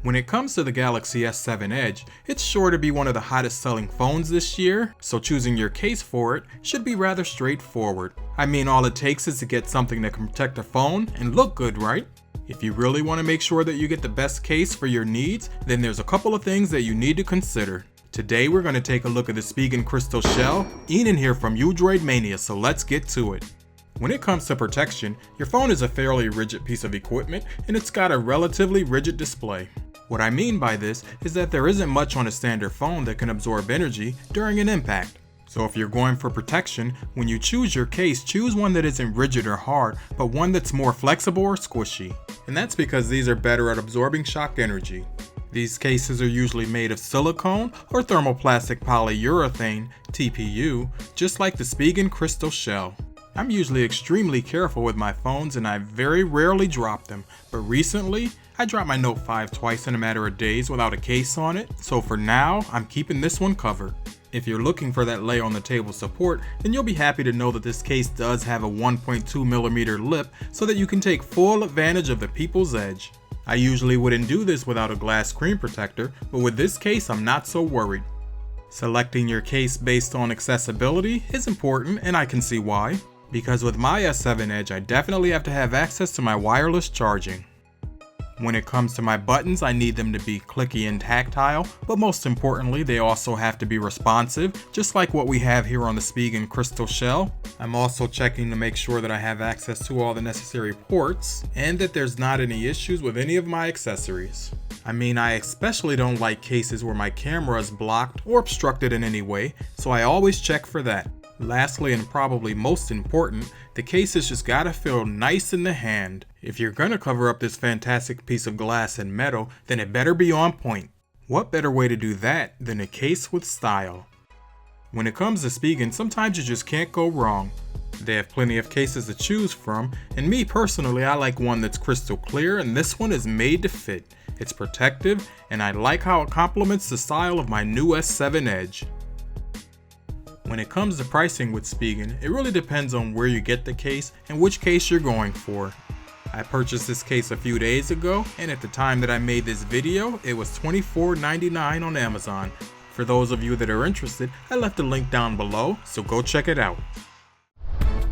When it comes to the Galaxy S7 Edge, it's sure to be one of the hottest selling phones this year, so choosing your case for it should be rather straightforward. I mean, all it takes is to get something that can protect the phone and look good, right? If you really want to make sure that you get the best case for your needs, then there's a couple of things that you need to consider. Today we're going to take a look at the Spigen Crystal Shell. Enan here from Udroid Mania, so let's get to it. When it comes to protection, your phone is a fairly rigid piece of equipment and it's got a relatively rigid display. What I mean by this is that there isn't much on a standard phone that can absorb energy during an impact. So if you're going for protection, when you choose your case, choose one that isn't rigid or hard, but one that's more flexible or squishy. And that's because these are better at absorbing shock energy. These cases are usually made of silicone or thermoplastic polyurethane, TPU, just like the Spigen Crystal Shell. I'm usually extremely careful with my phones and I very rarely drop them, but recently I dropped my Note 5 twice in a matter of days without a case on it, so for now I'm keeping this one covered. If you're looking for that lay on the table support, then you'll be happy to know that this case does have a 1.2mm lip so that you can take full advantage of the people's edge. I usually wouldn't do this without a glass screen protector, but with this case I'm not so worried. Selecting your case based on accessibility is important, and I can see why. Because with my S7 Edge, I definitely have to have access to my wireless charging. When it comes to my buttons, I need them to be clicky and tactile, but most importantly, they also have to be responsive, just like what we have here on the Spigen Crystal Shell. I'm also checking to make sure that I have access to all the necessary ports, and that there's not any issues with any of my accessories. I mean, I especially don't like cases where my camera is blocked or obstructed in any way, so I always check for that. Lastly, and probably most important, the case has just gotta feel nice in the hand. If you're gonna cover up this fantastic piece of glass and metal, then it better be on point. What better way to do that than a case with style? When it comes to Spigen, sometimes you just can't go wrong. They have plenty of cases to choose from, and me personally, I like one that's crystal clear, and this one is made to fit. It's protective, and I like how it complements the style of my new S7 Edge. When it comes to pricing with Spigen, it really depends on where you get the case and which case you're going for. I purchased this case a few days ago, and at the time that I made this video, it was $24.99 on Amazon. For those of you that are interested, I left a link down below, so go check it out.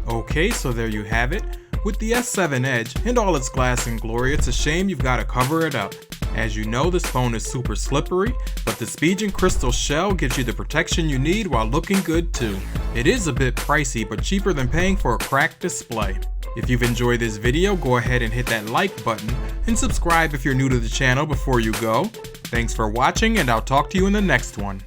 Okay, so there you have it. With the S7 Edge and all its glass and glory, it's a shame you've got to cover it up. As you know, this phone is super slippery, but the Spigen Crystal Shell gives you the protection you need while looking good too. It is a bit pricey, but cheaper than paying for a cracked display. If you've enjoyed this video, go ahead and hit that like button, and subscribe if you're new to the channel before you go. Thanks for watching, and I'll talk to you in the next one.